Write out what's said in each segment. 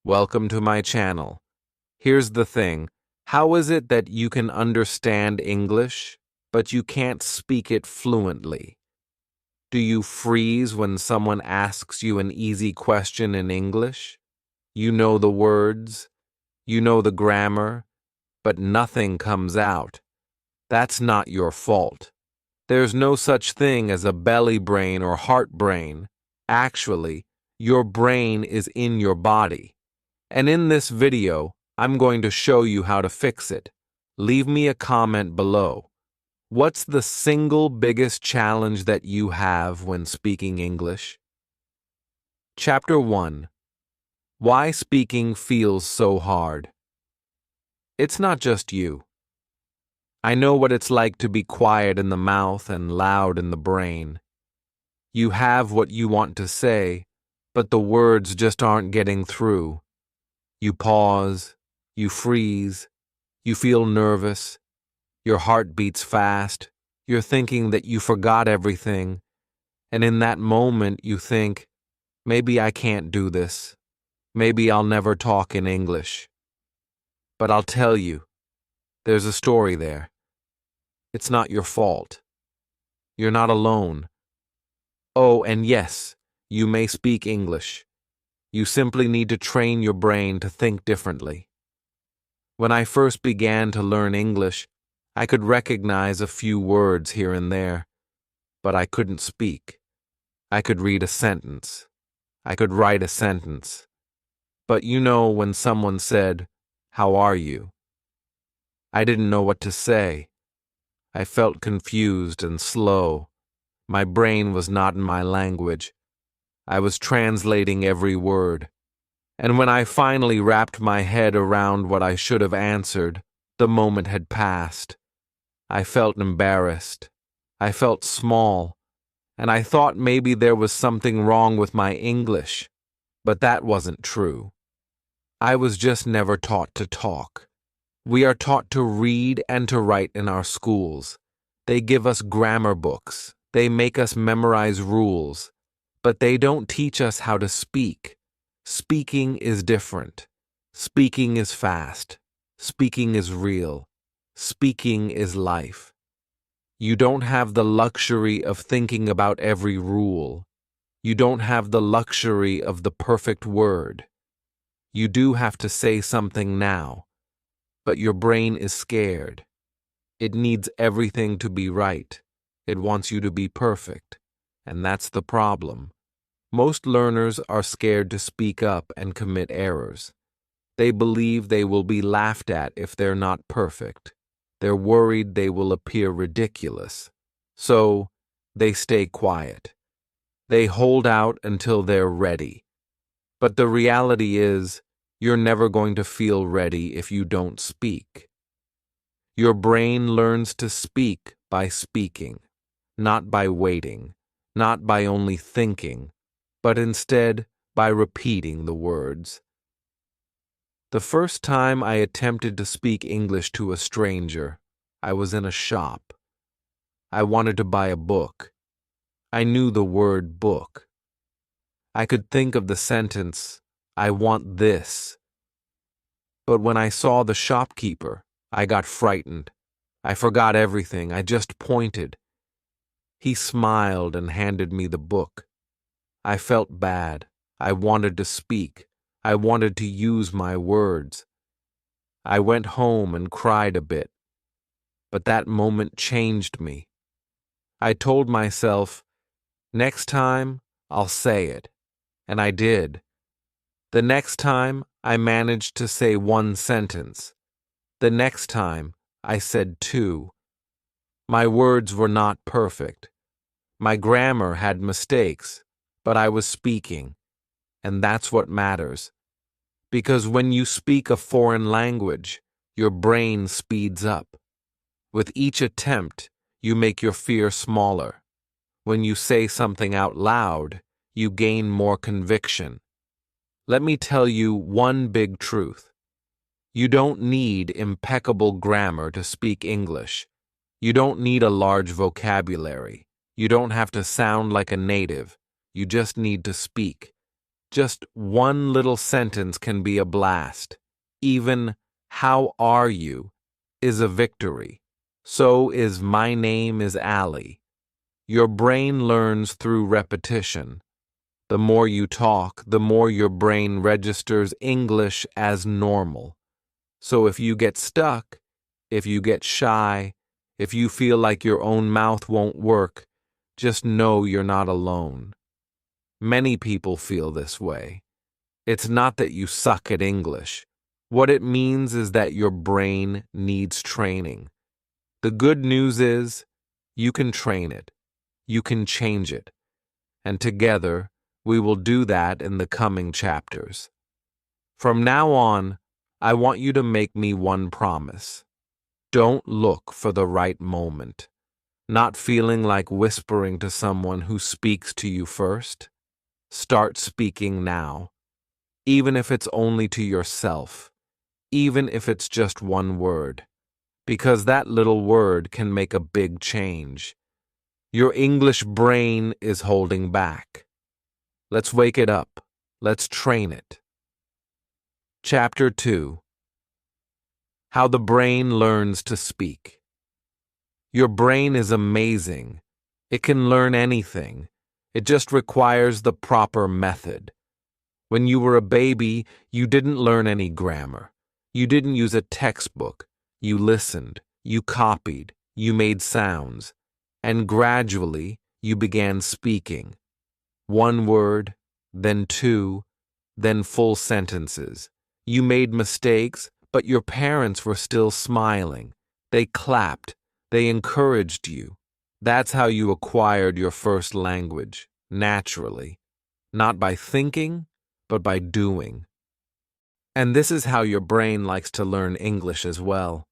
Welcome to my channel. Here's the thing. How is it that you can understand English, but you can't speak it fluently? Do you freeze when someone asks you an easy question in English? You know the words, you know the grammar, but nothing comes out. That's not your fault. There's no such thing as a belly brain or heart brain. Actually, your brain is in your body. And in this video, I'm going to show you how to fix it. Leave me a comment below. What's the single biggest challenge that you have when speaking English? Chapter 1. Why speaking feels so hard. It's not just you. I know what it's like to be quiet in the mouth and loud in the brain. You have what you want to say, but the words just aren't getting through. You pause, you freeze, you feel nervous, your heart beats fast, you're thinking that you forgot everything, and in that moment you think, maybe I can't do this, maybe I'll never talk in English. But I'll tell you, there's a story there. It's not your fault. You're not alone. Oh, and yes, you may speak English. You simply need to train your brain to think differently. When I first began to learn English, I could recognize a few words here and there, but I couldn't speak. I could read a sentence. I could write a sentence. But you know when someone said, "How are you?" I didn't know what to say. I felt confused and slow. My brain was not in my language. I was translating every word. And when I finally wrapped my head around what I should have answered, the moment had passed. I felt embarrassed. I felt small. And I thought maybe there was something wrong with my English. But that wasn't true. I was just never taught to talk. We are taught to read and to write in our schools. They give us grammar books. They make us memorize rules. But they don't teach us how to speak. Speaking is different. Speaking is fast. Speaking is real. Speaking is life. You don't have the luxury of thinking about every rule. You don't have the luxury of the perfect word. You do have to say something now, but your brain is scared. It needs everything to be right. It wants you to be perfect, and that's the problem. Most learners are scared to speak up and commit errors. They believe they will be laughed at if they're not perfect. They're worried they will appear ridiculous. So, they stay quiet. They hold out until they're ready. But the reality is, you're never going to feel ready if you don't speak. Your brain learns to speak by speaking, not by waiting, not by only thinking, but instead by repeating the words. The first time I attempted to speak English to a stranger, I was in a shop. I wanted to buy a book. I knew the word book. I could think of the sentence, "I want this." But when I saw the shopkeeper, I got frightened. I forgot everything. I just pointed. He smiled and handed me the book. I felt bad. I wanted to speak. I wanted to use my words. I went home and cried a bit. But that moment changed me. I told myself, next time, I'll say it. And I did. The next time, I managed to say one sentence. The next time, I said two. My words were not perfect. My grammar had mistakes, but I was speaking. And that's what matters. Because when you speak a foreign language, your brain speeds up. With each attempt, you make your fear smaller. When you say something out loud, you gain more conviction. Let me tell you one big truth. You don't need impeccable grammar to speak English. You don't need a large vocabulary. You don't have to sound like a native. You just need to speak. Just one little sentence can be a blast. Even "How are you?" is a victory. So is "My name is Ali." Your brain learns through repetition. The more you talk, the more your brain registers English as normal. So if you get stuck, if you get shy, if you feel like your own mouth won't work, just know you're not alone. Many people feel this way. It's not that you suck at English. What it means is that your brain needs training. The good news is you can train it. You can change it. And together, we will do that in the coming chapters. From now on, I want you to make me one promise. Don't look for the right moment. Not feeling like whispering to someone who speaks to you first. Start speaking now. Even if it's only to yourself. Even if it's just one word. Because that little word can make a big change. Your English brain is holding back. Let's wake it up. Let's train it. Chapter 2. How the brain learns to speak. Your brain is amazing. It can learn anything. It just requires the proper method. When you were a baby, you didn't learn any grammar. You didn't use a textbook. You listened. You copied. You made sounds. And gradually, you began speaking. One word, then two, then full sentences. You made mistakes, but your parents were still smiling. They clapped. They encouraged you. That's how you acquired your first language, naturally. Not by thinking, but by doing. And this is how your brain likes to learn English as well.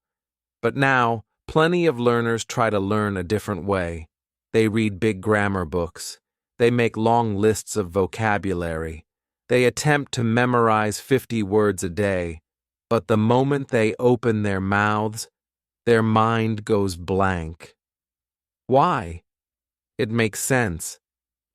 But now, plenty of learners try to learn a different way. They read big grammar books. They make long lists of vocabulary. They attempt to memorize 50 words a day. But the moment they open their mouths, their mind goes blank. Why? It makes sense.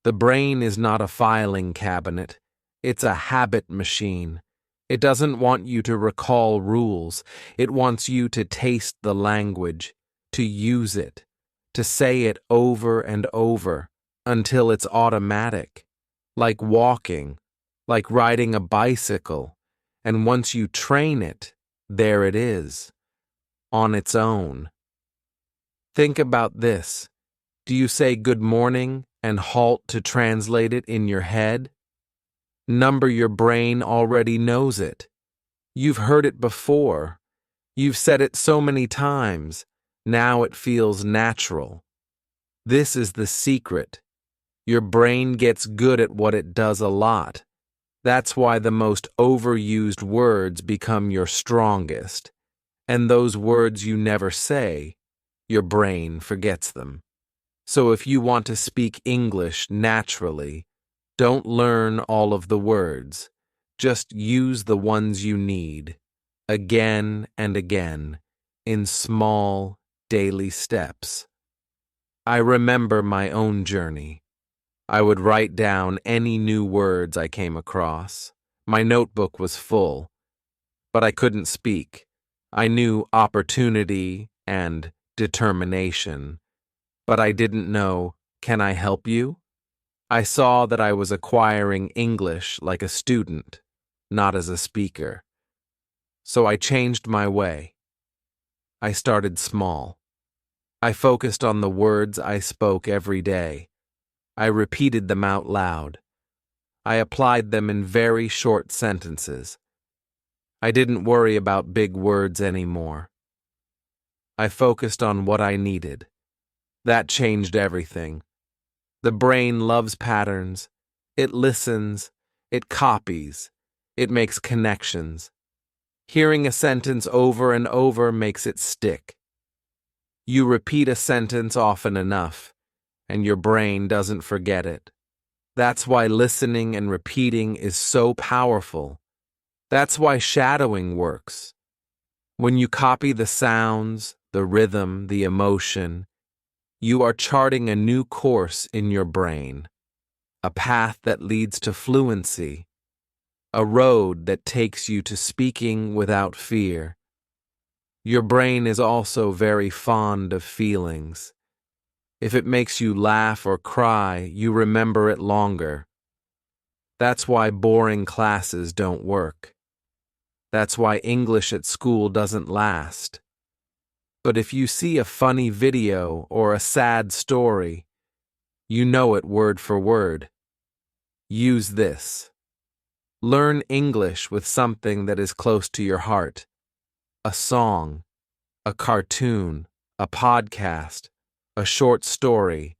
The brain is not a filing cabinet. It's a habit machine. It doesn't want you to recall rules. It wants you to taste the language, to use it, to say it over and over until it's automatic, like walking, like riding a bicycle. And once you train it, there it is, on its own. Think about this. Do you say good morning and halt to translate it in your head? Your brain already knows it. You've heard it before. You've said it so many times. Now it feels natural. This is the secret. Your brain gets good at what it does a lot. That's why the most overused words become your strongest. And those words you never say, your brain forgets them. So if you want to speak English naturally, don't learn all of the words. Just use the ones you need, again and again, in small, daily steps. I remember my own journey. I would write down any new words I came across. My notebook was full, but I couldn't speak. I knew opportunity and determination, but I didn't know, can I help you? I saw that I was acquiring English like a student, not as a speaker. So I changed my way. I started small. I focused on the words I spoke every day. I repeated them out loud. I applied them in very short sentences. I didn't worry about big words anymore. I focused on what I needed. That changed everything. The brain loves patterns. It listens. It copies. It makes connections. Hearing a sentence over and over makes it stick. You repeat a sentence often enough, and your brain doesn't forget it. That's why listening and repeating is so powerful. That's why shadowing works. When you copy the sounds, the rhythm, the emotion, you are charting a new course in your brain, a path that leads to fluency, a road that takes you to speaking without fear. Your brain is also very fond of feelings. If it makes you laugh or cry, you remember it longer. That's why boring classes don't work. That's why English at school doesn't last. But if you see a funny video or a sad story, you know it word for word. Use this. Learn English with something that is close to your heart. A song, a cartoon, a podcast, a short story.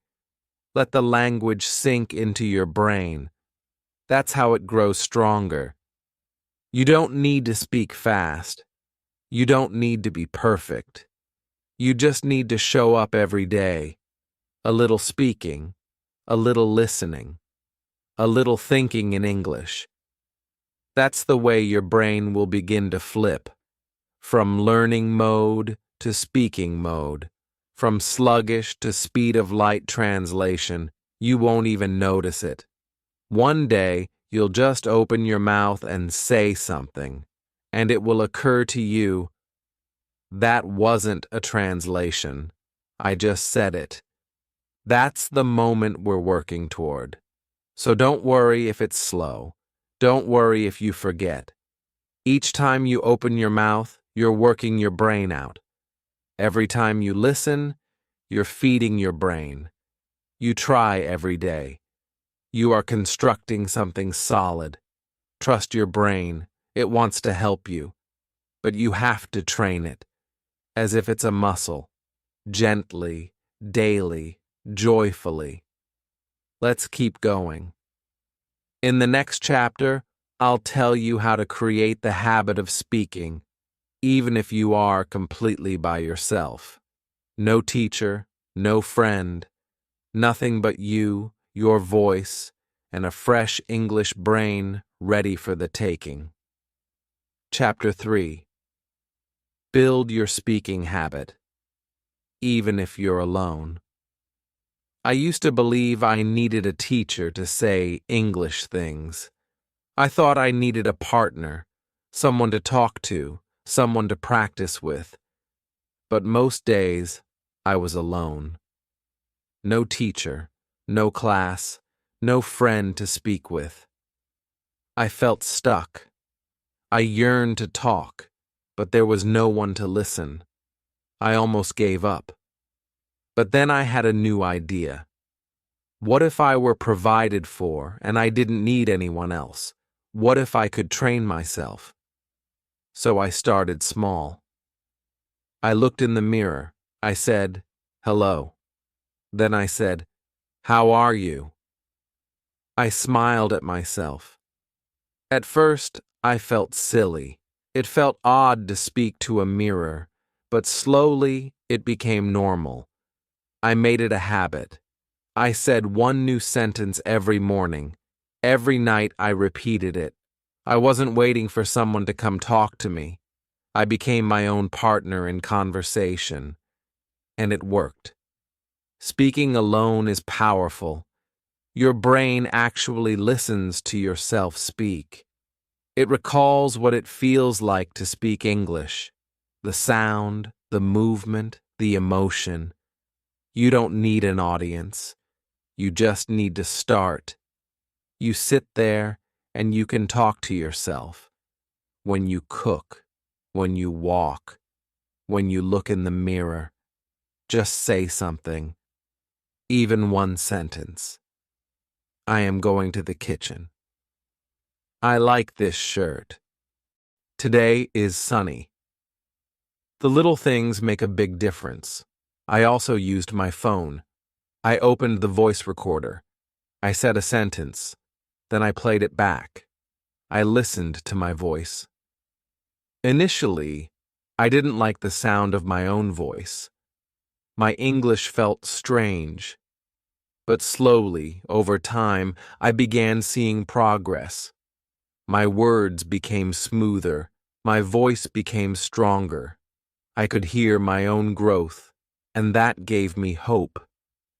Let the language sink into your brain. That's how it grows stronger. You don't need to speak fast. You don't need to be perfect. You just need to show up every day. A little speaking, a little listening, a little thinking in English. That's the way your brain will begin to flip. From learning mode to speaking mode. From sluggish to speed of light translation. You won't even notice it. One day, you'll just open your mouth and say something, and it will occur to you, that wasn't a translation. I just said it. That's the moment we're working toward. So don't worry if it's slow. Don't worry if you forget. Each time you open your mouth, you're working your brain out. Every time you listen, you're feeding your brain. You try every day. You are constructing something solid. Trust your brain. It wants to help you. But you have to train it, as if it's a muscle. Gently, daily, joyfully. Let's keep going. In the next chapter, I'll tell you how to create the habit of speaking, even if you are completely by yourself. No teacher, no friend, nothing but you, your voice, and a fresh English brain ready for the taking. Chapter 3. Build your speaking habit, even if you're alone. I used to believe I needed a teacher to say English things. I thought I needed a partner, someone to talk to, someone to practice with. But most days, I was alone. No teacher, no class, no friend to speak with. I felt stuck. I yearned to talk, but there was no one to listen. I almost gave up. But then I had a new idea. What if I were provided for and I didn't need anyone else? What if I could train myself? So I started small. I looked in the mirror. I said, "Hello." Then I said, "How are you?" I smiled at myself. At first, I felt silly. It felt odd to speak to a mirror, but slowly it became normal. I made it a habit. I said one new sentence every morning. Every night I repeated it. I wasn't waiting for someone to come talk to me. I became my own partner in conversation. And it worked. Speaking alone is powerful. Your brain actually listens to yourself speak. It recalls what it feels like to speak English. The sound, the movement, the emotion. You don't need an audience. You just need to start. You sit there and you can talk to yourself. When you cook, when you walk, when you look in the mirror, just say something. Even one sentence. I am going to the kitchen. I like this shirt. Today is sunny. The little things make a big difference. I also used my phone. I opened the voice recorder. I said a sentence. Then I played it back. I listened to my voice. Initially, I didn't like the sound of my own voice. My English felt strange. But slowly, over time, I began seeing progress. My words became smoother. My voice became stronger. I could hear my own growth, and that gave me hope.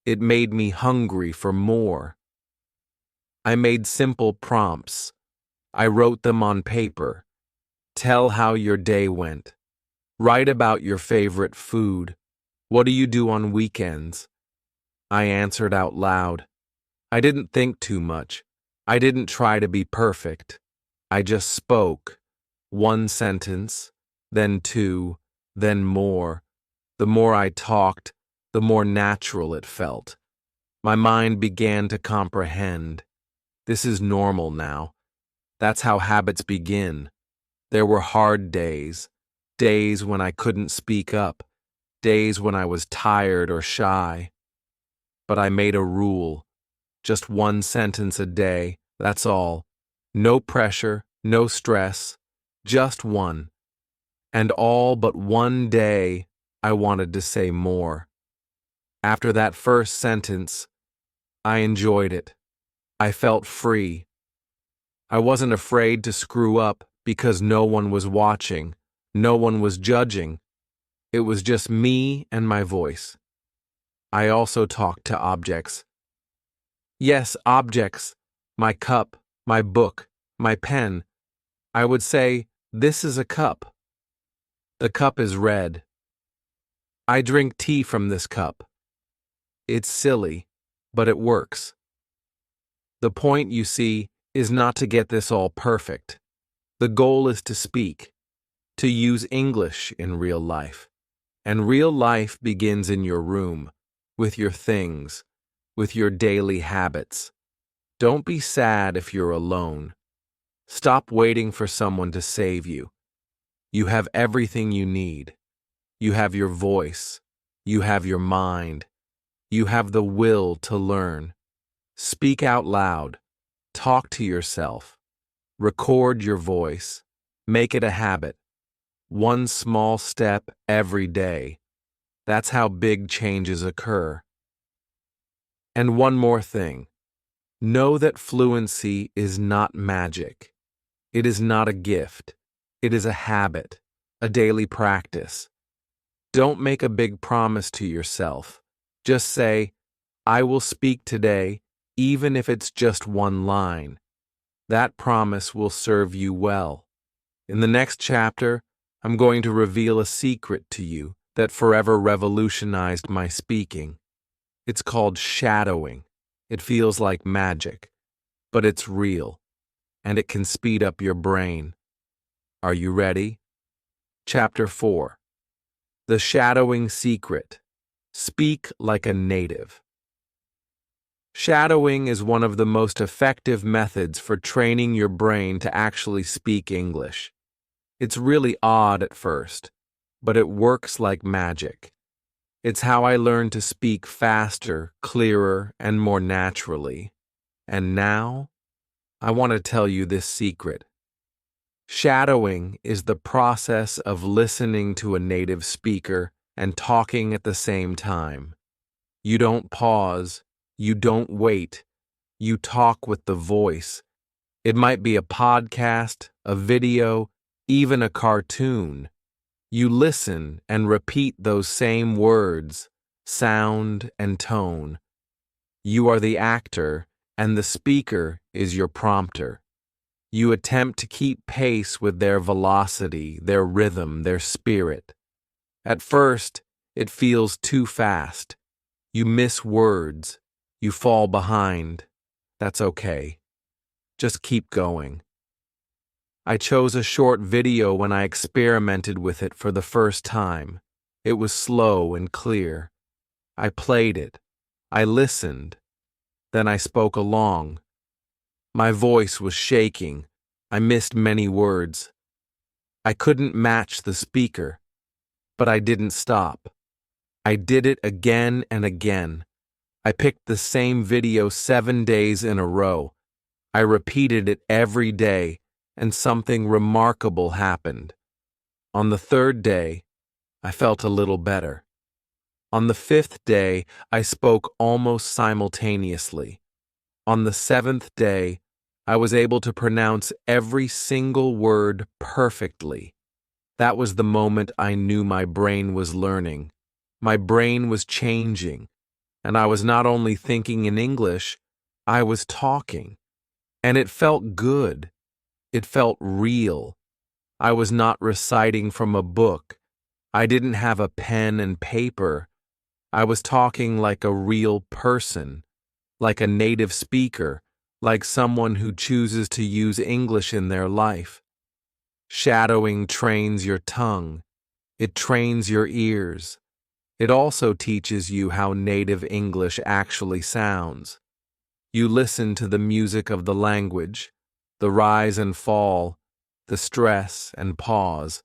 It made me hungry for more. I made simple prompts. I wrote them on paper. Tell how your day went. Write about your favorite food. What do you do on weekends? I answered out loud. I didn't think too much. I didn't try to be perfect. I just spoke. One sentence, then two, then more. The more I talked, the more natural it felt. My mind began to comprehend. This is normal now. That's how habits begin. There were hard days, days when I couldn't speak up, days when I was tired or shy. But I made a rule. Just one sentence a day, that's all. No pressure, no stress, just one. And all but one day, I wanted to say more. After that first sentence, I enjoyed it. I felt free. I wasn't afraid to screw up because no one was watching, no one was judging. It was just me and my voice. I also talked to objects. Yes, objects. My cup, my book, my pen. I would say, "This is a cup. The cup is red. I drink tea from this cup." It's silly, but it works. The point, you see, is not to get this all perfect. The goal is to speak, to use English in real life. And real life begins in your room, with your things, with your daily habits. Don't be sad if you're alone. Stop waiting for someone to save you. You have everything you need. You have your voice. You have your mind. You have the will to learn. Speak out loud. Talk to yourself. Record your voice. Make it a habit. One small step every day. That's how big changes occur. And one more thing. Know that fluency is not magic. It is not a gift. It is a habit, a daily practice. Don't make a big promise to yourself. Just say, "I will speak today, even if it's just one line." That promise will serve you well. In the next chapter, I'm going to reveal a secret to you that forever revolutionized my speaking. It's called shadowing. It feels like magic, but it's real, and it can speed up your brain. Are you ready? Chapter 4. The Shadowing Secret. Speak like a native. Shadowing is one of the most effective methods for training your brain to actually speak English. It's really odd at first, but it works like magic. It's how I learned to speak faster, clearer, and more naturally. And now, I want to tell you this secret. Shadowing is the process of listening to a native speaker and talking at the same time. You don't pause, you don't wait, you talk with the voice. It might be a podcast, a video, even a cartoon. You listen and repeat those same words, sound, and tone. You are the actor, and the speaker is your prompter. You attempt to keep pace with their velocity, their rhythm, their spirit. At first, it feels too fast. You miss words. You fall behind. That's okay. Just keep going. I chose a short video when I experimented with it for the first time. It was slow and clear. I played it. I listened. Then I spoke along. My voice was shaking. I missed many words. I couldn't match the speaker, but I didn't stop. I did it again and again. I picked the same video 7 days in a row. I repeated it every day, and something remarkable happened. On the 3rd day, I felt a little better. On the 5th day, I spoke almost simultaneously. On the 7th day, I was able to pronounce every single word perfectly. That was the moment I knew my brain was learning. My brain was changing, and I was not only thinking in English, I was talking. And it felt good. It felt real. I was not reciting from a book. I didn't have a pen and paper. I was talking like a real person, like a native speaker, like someone who chooses to use English in their life. Shadowing trains your tongue. It trains your ears. It also teaches you how native English actually sounds. You listen to the music of the language, the rise and fall, the stress and pause.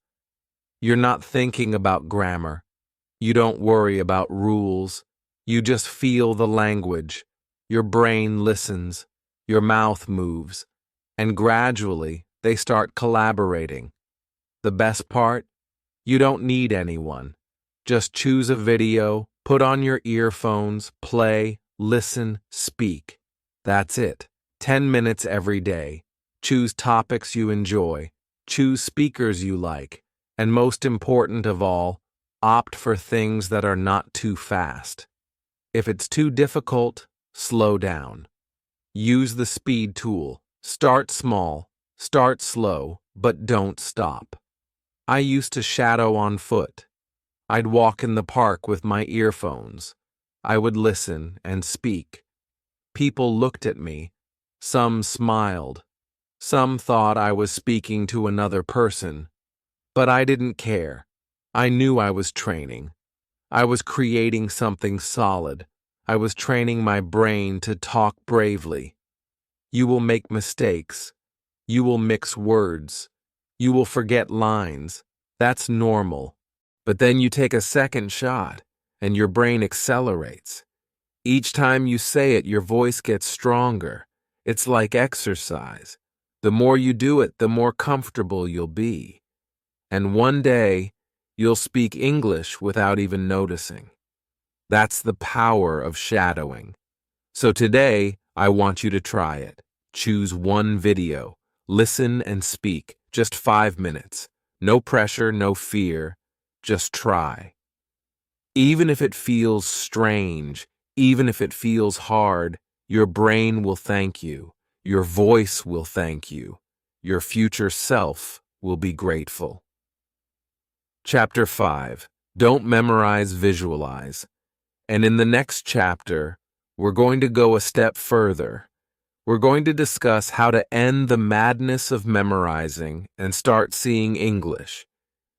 You're not thinking about grammar. You don't worry about rules. You just feel the language. Your brain listens. Your mouth moves. And gradually, they start collaborating. The best part? You don't need anyone. Just choose a video, put on your earphones, play, listen, speak. That's it. 10 minutes every day. Choose topics you enjoy. Choose speakers you like. And most important of all, opt for things that are not too fast. If it's too difficult, slow down. Use the speed tool. Start small, start slow, but don't stop. I used to shadow on foot. I'd walk in the park with my earphones. I would listen and speak. People looked at me. Some smiled. Some thought I was speaking to another person. But I didn't care. I knew I was training. I was creating something solid. I was training my brain to talk bravely. You will make mistakes. You will mix words. You will forget lines. That's normal. But then you take a second shot, and your brain accelerates. Each time you say it, your voice gets stronger. It's like exercise. The more you do it, the more comfortable you'll be. And one day, you'll speak English without even noticing. That's the power of shadowing. So today, I want you to try it. Choose one video. Listen and speak. Just 5 minutes. No pressure, no fear. Just try. Even if it feels strange, even if it feels hard, your brain will thank you. Your voice will thank you. Your future self will be grateful. Chapter 5. Don't memorize, visualize. And in the next chapter, we're going to go a step further. We're going to discuss how to end the madness of memorizing and start seeing English,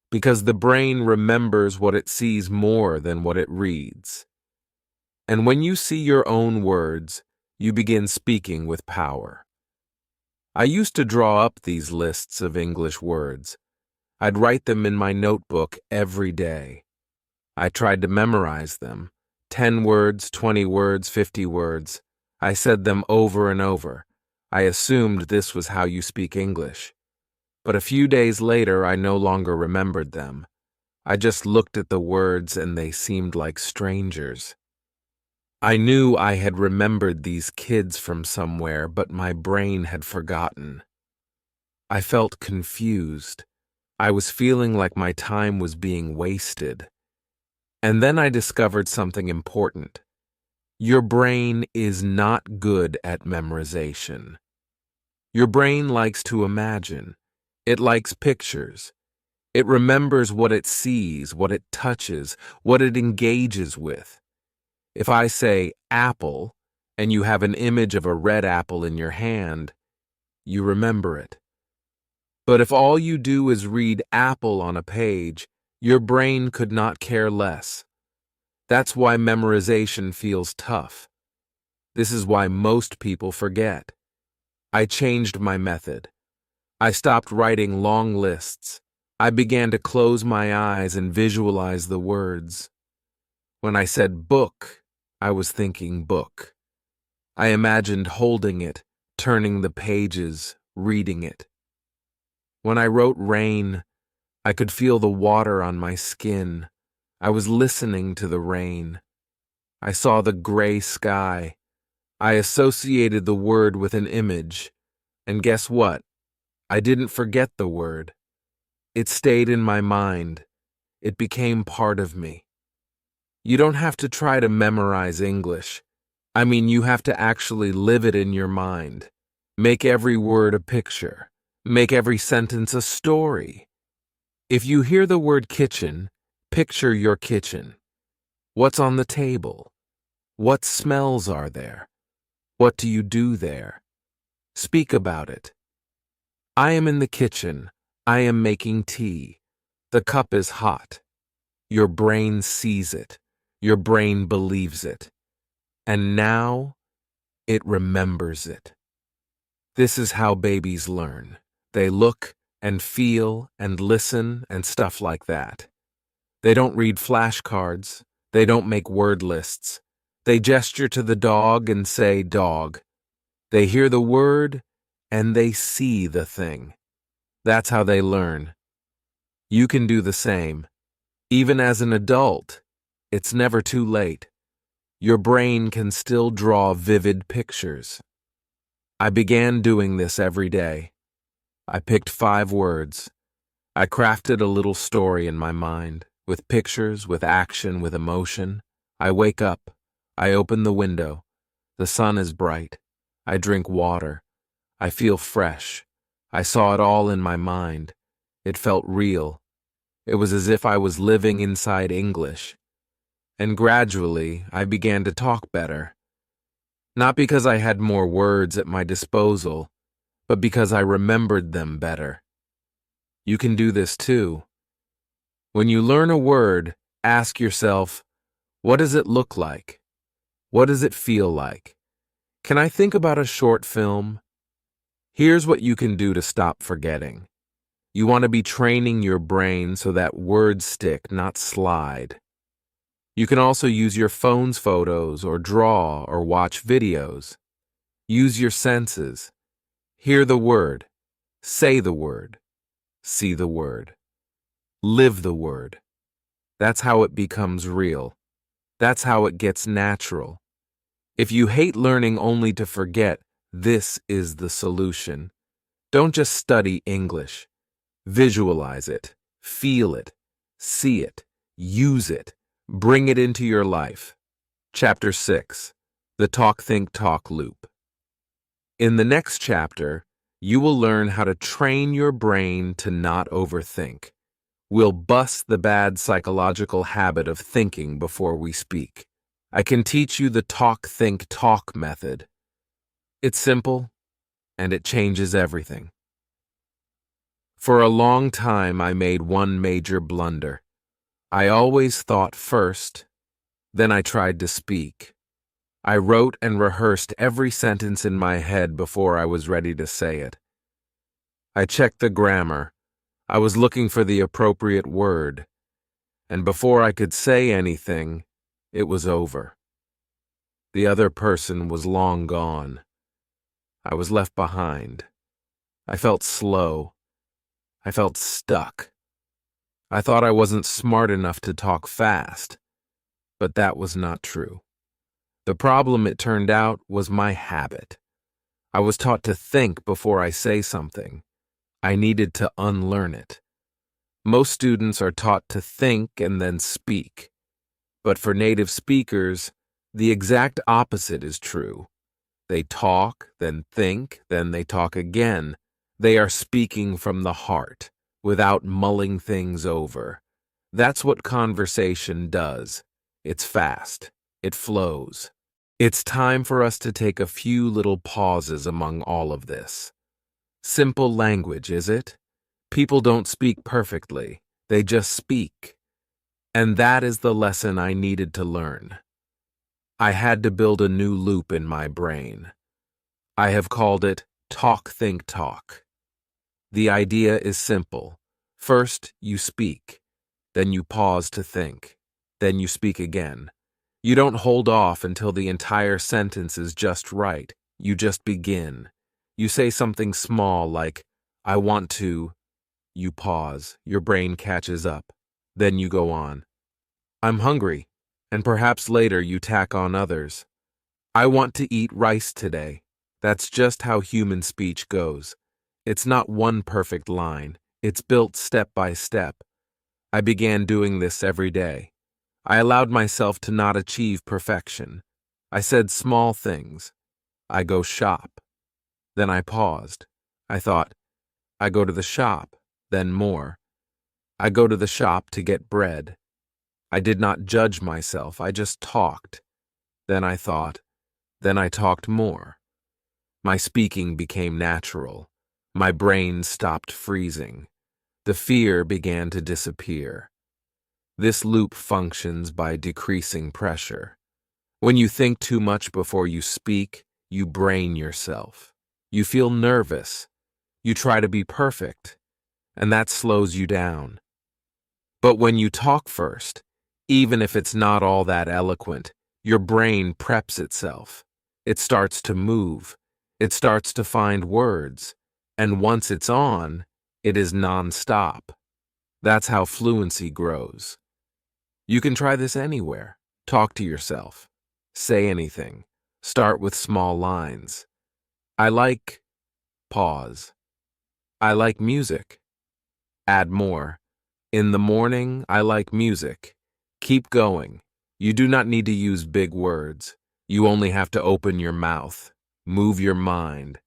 because the brain remembers what it sees more than what it reads. And when you see your own words, you begin speaking with power. I used to draw up these lists of English words. I'd write them in my notebook every day. I tried to memorize them. 10 words, 20 words, 50 words. I said them over and over. I assumed this was how you speak English. But a few days later, I no longer remembered them. I just looked at the words and they seemed like strangers. I knew I had remembered these kids from somewhere, but my brain had forgotten. I felt confused. I was feeling like my time was being wasted. And then I discovered something important. Your brain is not good at memorization. Your brain likes to imagine. It likes pictures. It remembers what it sees, what it touches, what it engages with. If I say apple, and you have an image of a red apple in your hand, you remember it. But if all you do is read apple on a page, your brain could not care less. That's why memorization feels tough. This is why most people forget. I changed my method. I stopped writing long lists. I began to close my eyes and visualize the words. When I said book, I was thinking book. I imagined holding it, turning the pages, reading it. When I wrote rain, I could feel the water on my skin. I was listening to the rain. I saw the gray sky. I associated the word with an image. And guess what? I didn't forget the word. It stayed in my mind. It became part of me. You don't have to try to memorize English. You have to actually live it in your mind. Make every word a picture. Make every sentence a story. If you hear the word kitchen, picture your kitchen. What's on the table? What smells are there? What do you do there? Speak about it. I am in the kitchen. I am making tea. The cup is hot. Your brain sees it. Your brain believes it. And now it remembers it. This is how babies learn. They look and feel and listen and stuff like that. They don't read flashcards. They don't make word lists. They gesture to the dog and say dog. They hear the word and they see the thing. That's how they learn. You can do the same. Even as an adult, it's never too late. Your brain can still draw vivid pictures. I began doing this every day. I picked 5 words. I crafted a little story in my mind, with pictures, with action, with emotion. I wake up. I open the window. The sun is bright. I drink water. I feel fresh. I saw it all in my mind. It felt real. It was as if I was living inside English. And gradually, I began to talk better. Not because I had more words at my disposal, but because I remembered them better. You can do this too. When you learn a word, ask yourself, what does it look like? What does it feel like? Can I think about a short film? Here's what you can do to stop forgetting. You want to be training your brain so that words stick, not slide. You can also use your phone's photos or draw or watch videos. Use your senses. Hear the word. Say the word. See the word. Live the word. That's how it becomes real. That's how it gets natural. If you hate learning only to forget, this is the solution. Don't just study English. Visualize it. Feel it. See it. Use it. Bring it into your life. Chapter 6. The Talk Think Talk Loop. In the next chapter, you will learn how to train your brain to not overthink. We'll bust the bad psychological habit of thinking before we speak. I can teach you the Talk Think Talk method. It's simple, and it changes everything. For a long time, I made one major blunder. I always thought first, then I tried to speak. I wrote and rehearsed every sentence in my head before I was ready to say it. I checked the grammar. I was looking for the appropriate word. And before I could say anything, it was over. The other person was long gone. I was left behind. I felt slow. I felt stuck. I thought I wasn't smart enough to talk fast, but that was not true. The problem, it turned out, was my habit. I was taught to think before I say something. I needed to unlearn it. Most students are taught to think and then speak. But for native speakers, the exact opposite is true. They talk, then think, then they talk again. They are speaking from the heart, without mulling things over. That's what conversation does. It's fast. It flows. It's time for us to take a few little pauses among all of this. Simple language, is it? People don't speak perfectly. They just speak. And that is the lesson I needed to learn. I had to build a new loop in my brain. I have called it Talk Think Talk. The idea is simple. First, you speak. Then you pause to think. Then you speak again. You don't hold off until the entire sentence is just right. You just begin. You say something small like, I want to. You pause. Your brain catches up. Then you go on. I'm hungry. And perhaps later you tack on others. I want to eat rice today. That's just how human speech goes. It's not one perfect line. It's built step by step. I began doing this every day. I allowed myself to not achieve perfection. I said small things. I go shop. Then I paused. I thought, I go to the shop, then more. I go to the shop to get bread. I did not judge myself, I just talked. Then I thought, then I talked more. My speaking became natural. My brain stopped freezing. The fear began to disappear. This loop functions by decreasing pressure. When you think too much before you speak, you brain yourself. You feel nervous. You try to be perfect, and that slows you down. But when you talk first, even if it's not all that eloquent, your brain preps itself. It starts to move. It starts to find words. And once it's on, it is nonstop. That's how fluency grows. You can try this anywhere. Talk to yourself. Say anything. Start with small lines. I like... Pause. I like music. Add more. In the morning, I like music. Keep going. You do not need to use big words. You only have to open your mouth. Move your mind.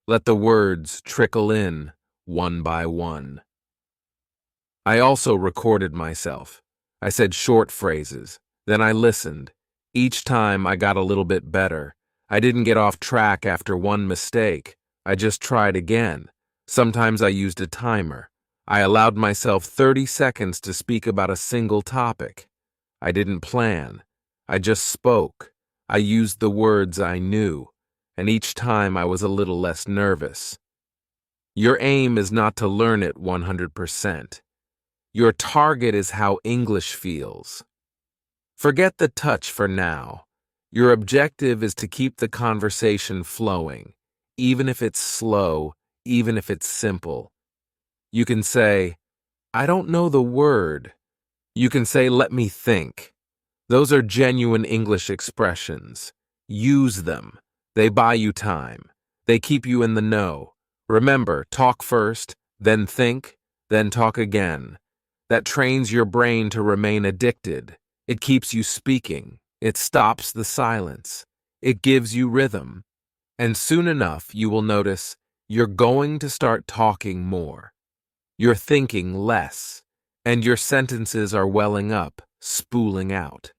Let the words trickle in, one by one. I also recorded myself. I said short phrases. Then I listened. Each time I got a little bit better. I didn't get off track after one mistake. I just tried again. Sometimes I used a timer. I allowed myself 30 seconds to speak about a single topic. I didn't plan. I just spoke. I used the words I knew, and each time I was a little less nervous. Your aim is not to learn it 100%. Your target is how English feels. Forget the touch for now. Your objective is to keep the conversation flowing, even if it's slow, even if it's simple. You can say, I don't know the word. You can say, let me think. Those are genuine English expressions. Use them. They buy you time. They keep you in the know. Remember, talk first, then think, then talk again. That trains your brain to remain addicted. It keeps you speaking. It stops the silence. It gives you rhythm. And soon enough, you will notice you're going to start talking more. You're thinking less, and your sentences are welling up, spooling out.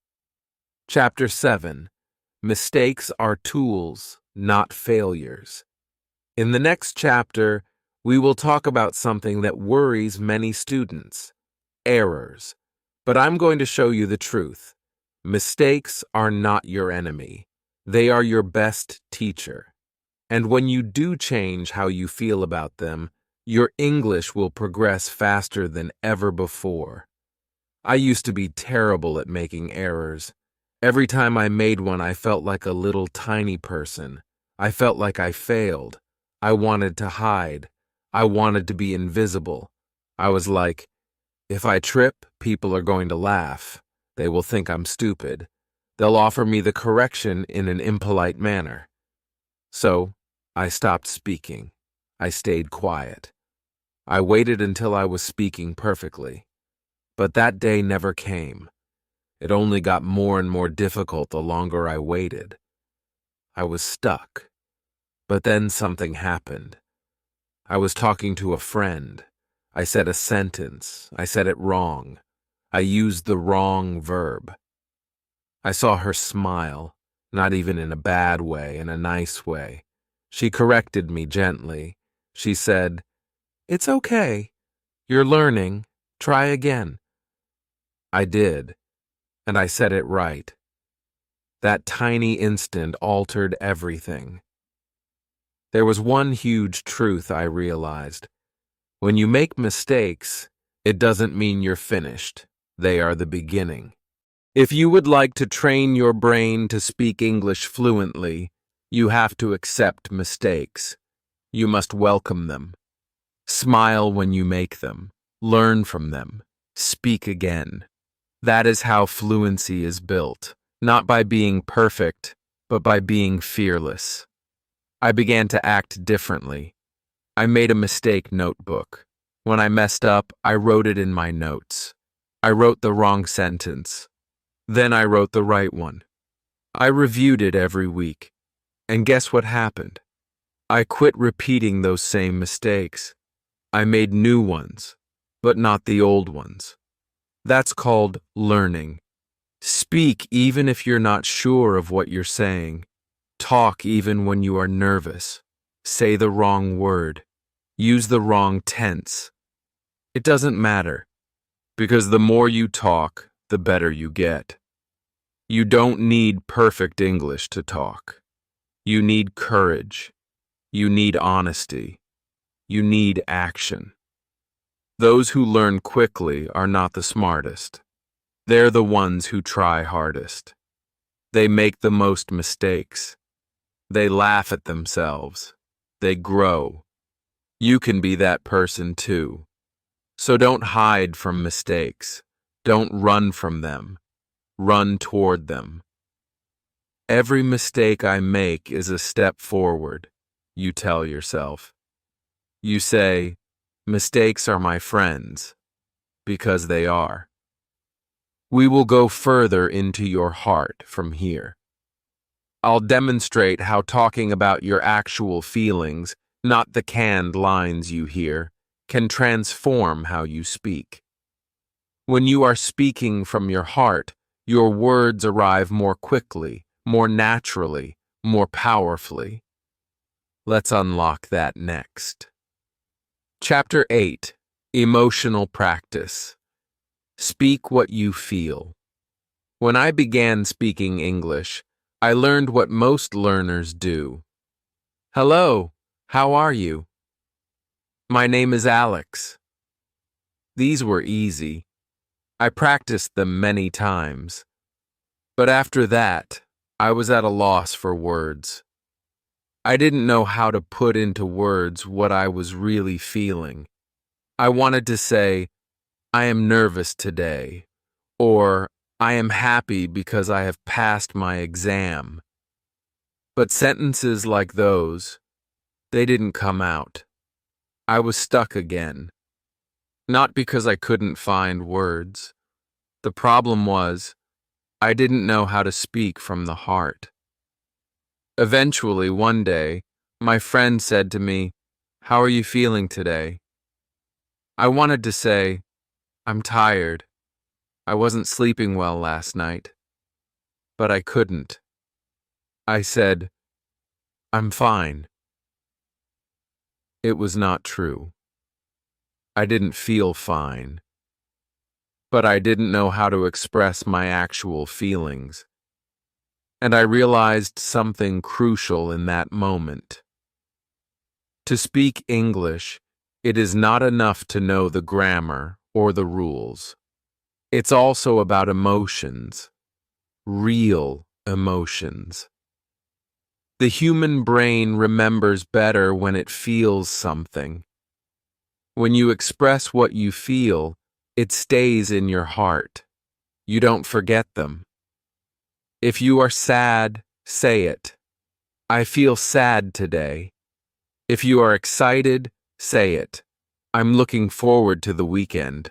Chapter 7. Mistakes are tools, not failures. In the next chapter, we will talk about something that worries many students, errors. But I'm going to show you the truth. Mistakes are not your enemy. They are your best teacher. And when you do change how you feel about them, your English will progress faster than ever before. I used to be terrible at making errors. Every time I made one, I felt like a little tiny person. I felt like I failed. I wanted to hide. I wanted to be invisible. I was like, if I trip, people are going to laugh. They will think I'm stupid. They'll offer me the correction in an impolite manner. So, I stopped speaking. I stayed quiet. I waited until I was speaking perfectly. But that day never came. It only got more and more difficult the longer I waited. I was stuck. But then something happened. I was talking to a friend. I said a sentence. I said it wrong. I used the wrong verb. I saw her smile, not even in a bad way, in a nice way. She corrected me gently. She said, "It's okay. You're learning. Try again." I did, and I said it right. That tiny instant altered everything. There was one huge truth I realized. When you make mistakes, it doesn't mean you're finished. They are the beginning. If you would like to train your brain to speak English fluently, you have to accept mistakes. You must welcome them. Smile when you make them. Learn from them. Speak again. That is how fluency is built, not by being perfect, but by being fearless. I began to act differently. I made a mistake notebook. When I messed up, I wrote it in my notes. I wrote the wrong sentence. Then I wrote the right one. I reviewed it every week. And guess what happened? I quit repeating those same mistakes. I made new ones, but not the old ones. That's called learning. Speak even if you're not sure of what you're saying. Talk even when you are nervous. Say the wrong word. Use the wrong tense. It doesn't matter, because the more you talk, the better you get. You don't need perfect English to talk. You need courage. You need honesty. You need action. Those who learn quickly are not the smartest. They're the ones who try hardest. They make the most mistakes. They laugh at themselves. They grow. You can be that person too. So don't hide from mistakes. Don't run from them. Run toward them. Every mistake I make is a step forward, you tell yourself. You say, mistakes are my friends, because they are. We will go further into your heart from here. I'll demonstrate how talking about your actual feelings, not the canned lines you hear, can transform how you speak. When you are speaking from your heart, your words arrive more quickly, more naturally, more powerfully. Let's unlock that next. Chapter 8: Emotional Practice. Speak what you feel. When I began speaking English, I learned what most learners do. Hello, how are you? My name is Alex. These were easy. I practiced them many times. But after that, I was at a loss for words. I didn't know how to put into words what I was really feeling. I wanted to say, I am nervous today, or I am happy because I have passed my exam. But sentences like those, they didn't come out. I was stuck again. Not because I couldn't find words. The problem was, I didn't know how to speak from the heart. Eventually, one day, my friend said to me, "How are you feeling today?" I wanted to say, "I'm tired. I wasn't sleeping well last night." But I couldn't. I said, "I'm fine." It was not true. I didn't feel fine. But I didn't know how to express my actual feelings. And I realized something crucial in that moment. To speak English, it is not enough to know the grammar or the rules. It's also about emotions, real emotions. The human brain remembers better when it feels something. When you express what you feel, it stays in your heart. You don't forget them. If you are sad, say it. I feel sad today. If you are excited, say it. I'm looking forward to the weekend.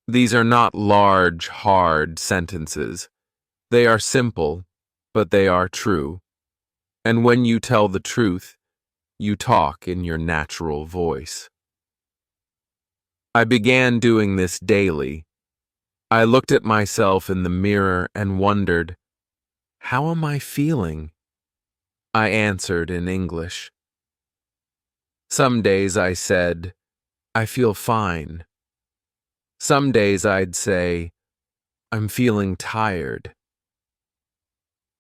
These are not large, hard sentences. They are simple, but they are true. And when you tell the truth, you talk in your natural voice. I began doing this daily. I looked at myself in the mirror and wondered, how am I feeling? I answered in English. Some days I said, I feel fine. Some days I'd say, I'm feeling tired.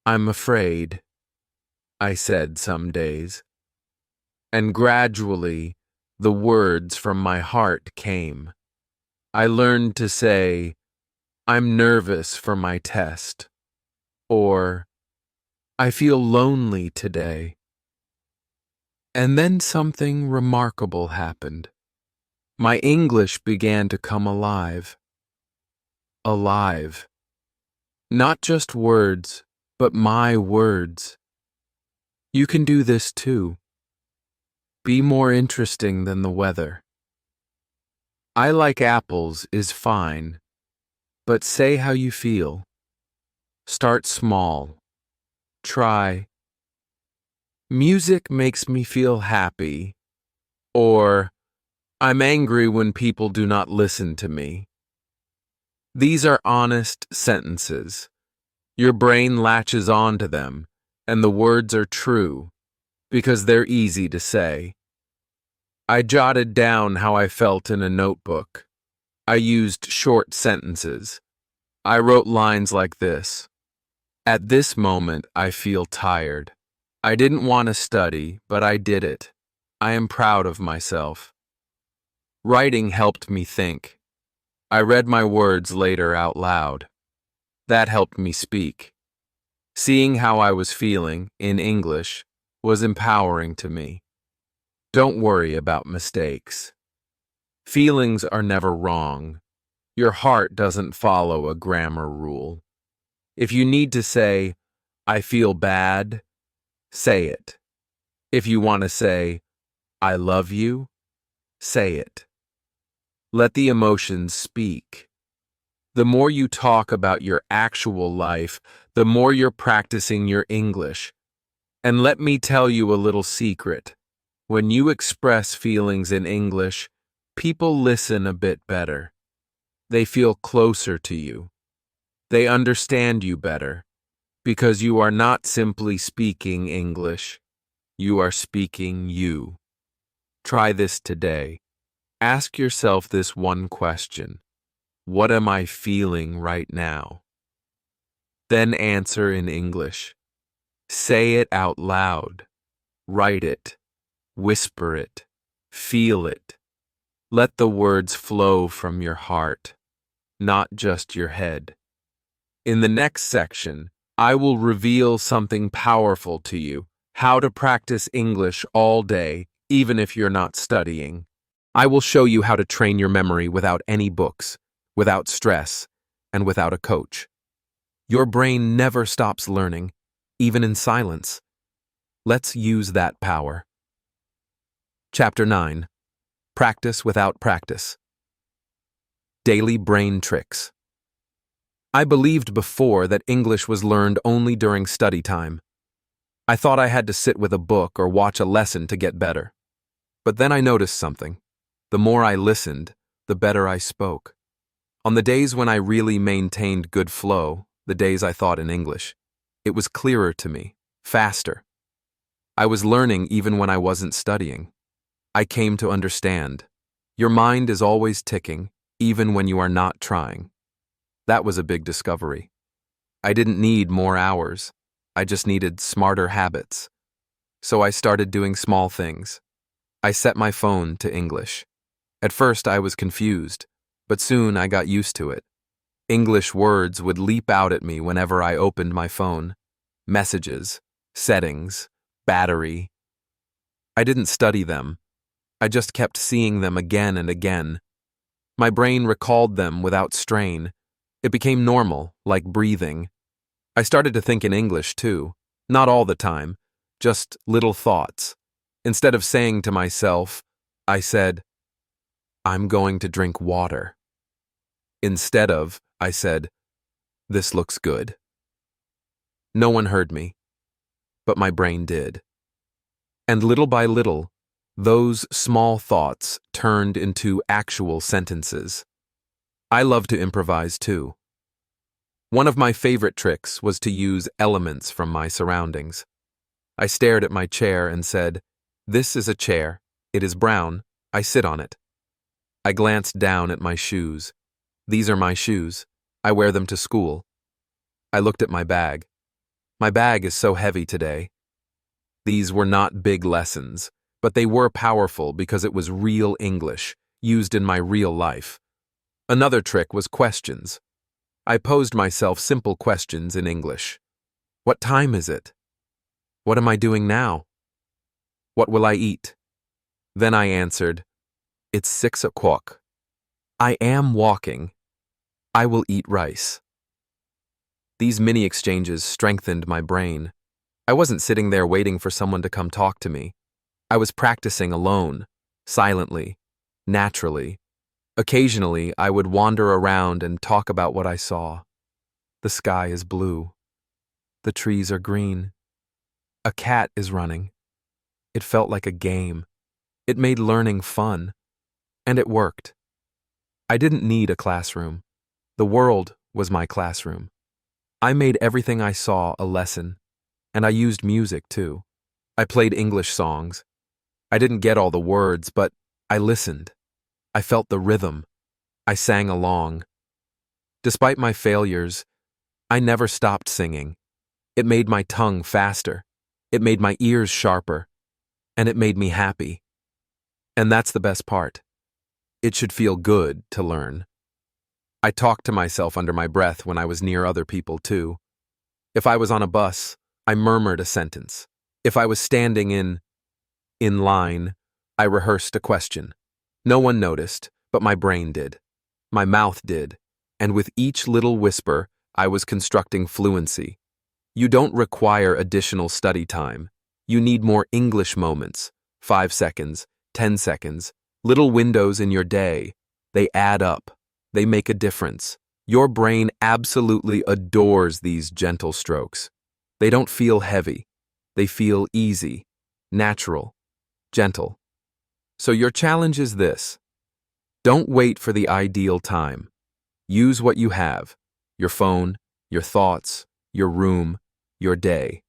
I'm afraid, I said some days. And gradually, the words from my heart came. I learned to say, I'm nervous for my test, or I feel lonely today. And then something remarkable happened. My English began to come alive. Alive. Not just words, but my words. You can do this too. Be more interesting than the weather. I like apples is fine, but say how you feel. Start small. Try, music makes me feel happy, or I'm angry when people do not listen to me. These are honest sentences. Your brain latches onto them, and the words are true because they're easy to say. I jotted down how I felt in a notebook. I used short sentences. I wrote lines like this. At this moment, I feel tired. I didn't want to study, but I did it. I am proud of myself. Writing helped me think. I read my words later out loud. That helped me speak. Seeing how I was feeling, in English, was empowering to me. Don't worry about mistakes. Feelings are never wrong. Your heart doesn't follow a grammar rule. If you need to say, I feel bad, say it. If you want to say, I love you, say it. Let the emotions speak. The more you talk about your actual life, the more you're practicing your English. And let me tell you a little secret. When you express feelings in English, people listen a bit better. They feel closer to you. They understand you better, because you are not simply speaking English. You are speaking you. Try this today. Ask yourself this one question. What am I feeling right now? Then answer in English. Say it out loud. Write it. Whisper it. Feel it. Let the words flow from your heart, not just your head. In the next section, I will reveal something powerful to you, how to practice English all day, even if you're not studying. I will show you how to train your memory without any books, without stress, and without a coach. Your brain never stops learning, even in silence. Let's use that power. Chapter 9. Practice without practice. Daily brain tricks. I believed before that English was learned only during study time. I thought I had to sit with a book or watch a lesson to get better. But then I noticed something. The more I listened, the better I spoke. On the days when I really maintained good flow, the days I thought in English, it was clearer to me, faster. I was learning even when I wasn't studying. I came to understand. Your mind is always ticking, even when you are not trying. That was a big discovery. I didn't need more hours. I just needed smarter habits. So I started doing small things. I set my phone to English. At first I was confused, but soon I got used to it. English words would leap out at me whenever I opened my phone. Messages, settings, battery. I didn't study them. I just kept seeing them again and again. My brain recalled them without strain. It became normal, like breathing. I started to think in English, too. Not all the time, just little thoughts. Instead of saying to myself, I said, I'm going to drink water. Instead of, I said, this looks good. No one heard me, but my brain did. And little by little, those small thoughts turned into actual sentences. I love to improvise too. One of my favorite tricks was to use elements from my surroundings. I stared at my chair and said, this is a chair. It is brown. I sit on it. I glanced down at my shoes. These are my shoes. I wear them to school. I looked at my bag. My bag is so heavy today. These were not big lessons, but they were powerful because it was real English, used in my real life. Another trick was questions. I posed myself simple questions in English. What time is it? What am I doing now? What will I eat? Then I answered, it's 6 o'clock. I am walking. I will eat rice. These mini exchanges strengthened my brain. I wasn't sitting there waiting for someone to come talk to me. I was practicing alone, silently, naturally. Occasionally, I would wander around and talk about what I saw. The sky is blue. The trees are green. A cat is running. It felt like a game. It made learning fun. And it worked. I didn't need a classroom. The world was my classroom. I made everything I saw a lesson, and I used music too. I played English songs. I didn't get all the words, but I listened. I felt the rhythm. I sang along. Despite my failures, I never stopped singing. It made my tongue faster. It made my ears sharper. And it made me happy. And that's the best part. It should feel good to learn. I talked to myself under my breath when I was near other people too. If I was on a bus, I murmured a sentence. If I was standing in line, I rehearsed a question. No one noticed, but my brain did. My mouth did. And with each little whisper, I was constructing fluency. You don't require additional study time. You need more English moments. 5 seconds, 10 seconds, little windows in your day. They add up. They make a difference. Your brain absolutely adores these gentle strokes. They don't feel heavy. They feel easy, natural, gentle. So your challenge is this. Don't wait for the ideal time. Use what you have, your phone, your thoughts, your room, your day.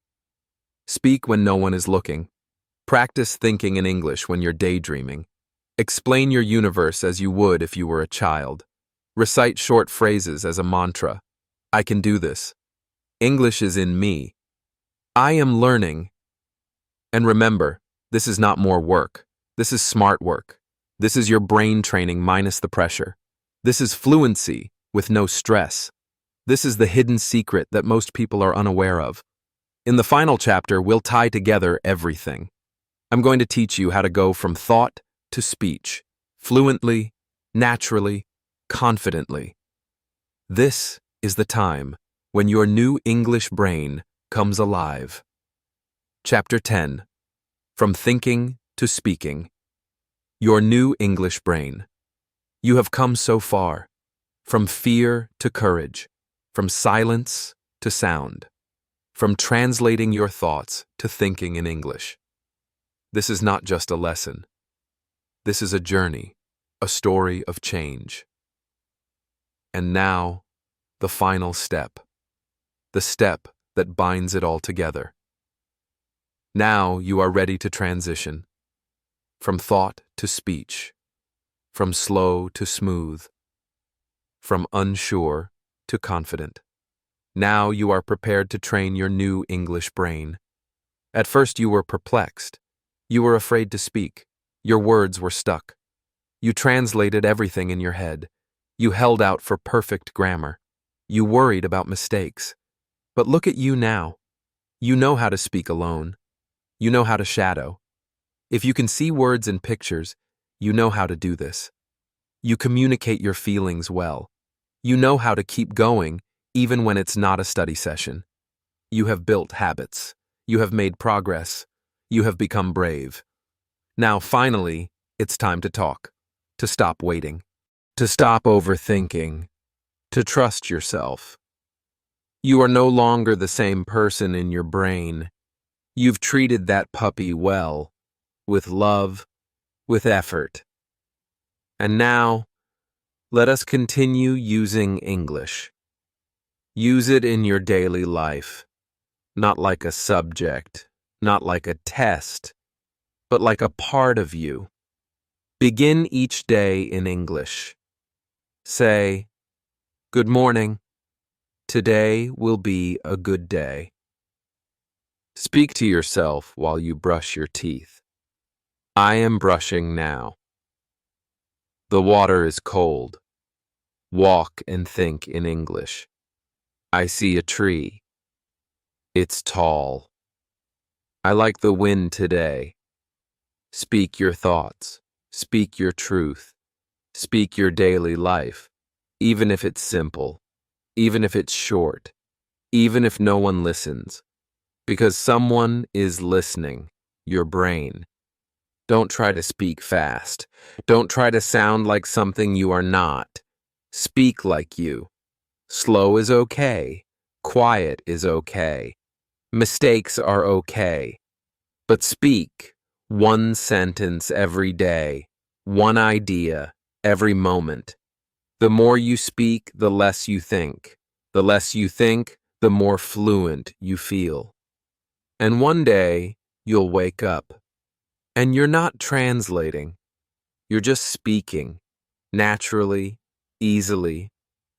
Speak when no one is looking. Practice thinking in English when you're daydreaming. Explain your universe as you would if you were a child. Recite short phrases as a mantra. I can do this. English is in me. I am learning. And remember, this is not more work. This is smart work. This is your brain training minus the pressure. This is fluency with no stress. This is the hidden secret that most people are unaware of. In the final chapter, we'll tie together everything. I'm going to teach you how to go from thought to speech, fluently, naturally, confidently. This is the time when your new English brain comes alive. Chapter 10. From Thinking to Speaking. Your new English brain. You have come so far. From fear to courage. From silence to sound. From translating your thoughts to thinking in English. This is not just a lesson. This is a journey, a story of change. And now, the final step. The step that binds it all together. Now you are ready to transition. From thought to speech. From slow to smooth. From unsure to confident. Now you are prepared to train your new English brain. At first you were perplexed. You were afraid to speak. Your words were stuck. You translated everything in your head. You held out for perfect grammar. You worried about mistakes. But look at you now. You know how to speak alone. You know how to shadow. If you can see words and pictures, you know how to do this. You communicate your feelings well. You know how to keep going even when it's not a study session. You have built habits. You have made progress. You have become brave. Now, finally, it's time to talk. To stop waiting. To stop overthinking. To trust yourself. You are no longer the same person in your brain. You've treated that puppy well, with love, with effort. And now, let us continue using English. Use it in your daily life, not like a subject, not like a test, but like a part of you. Begin each day in English. Say, "Good morning. Today will be a good day." Speak to yourself while you brush your teeth. I am brushing now. The water is cold. Walk and think in English. I see a tree. It's tall. I like the wind today. Speak your thoughts. Speak your truth. Speak your daily life, even if it's simple, even if it's short, even if no one listens. Because someone is listening, your brain. Don't try to speak fast. Don't try to sound like something you are not. Speak like you. Slow is okay. Quiet is okay. Mistakes are okay. But speak one sentence every day. one idea, every moment. The more you speak, the less you think. The less you think, the more fluent you feel. And one day, you'll wake up. And you're not translating. You're just speaking, naturally, easily,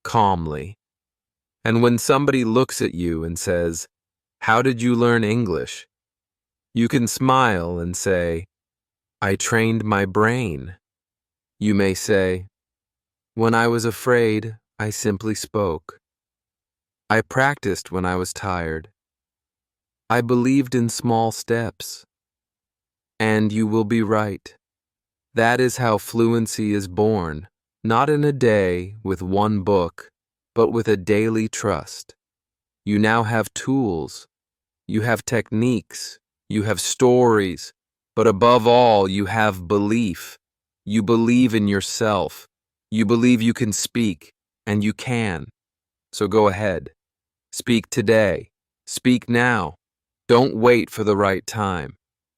calmly. And when somebody looks at you and says, "How did you learn English?" you can smile and say, "I trained my brain." You may say, "When I was afraid, I simply spoke. I practiced when I was tired. I believed in small steps." And you will be right. That is how fluency is born, not in a day with one book, but with a daily trust. You now have tools, you have techniques, you have stories, but above all, you have belief. You believe in yourself. You believe you can speak, and you can. So go ahead. Speak today. Speak now. Don't wait for the right time.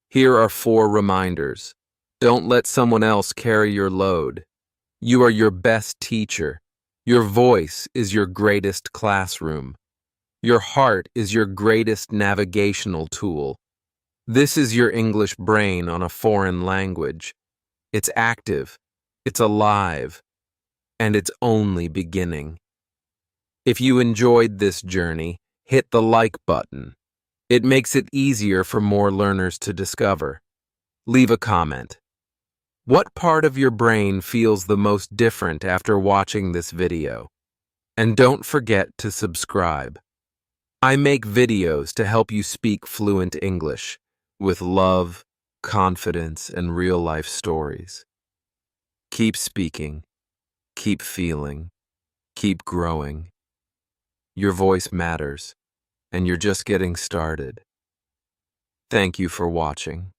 Here are 4 reminders. Don't let someone else carry your load. You are your best teacher. Your voice is your greatest classroom. Your heart is your greatest navigational tool. This is your English brain on a foreign language. It's active, it's alive, and it's only beginning. If you enjoyed this journey, hit the like button. It makes it easier for more learners to discover. Leave a comment. What part of your brain feels the most different after watching this video? And don't forget to subscribe. I make videos to help you speak fluent English with love, confidence, and real-life stories. Keep speaking, keep feeling, keep growing. Your voice matters, and you're just getting started. Thank you for watching.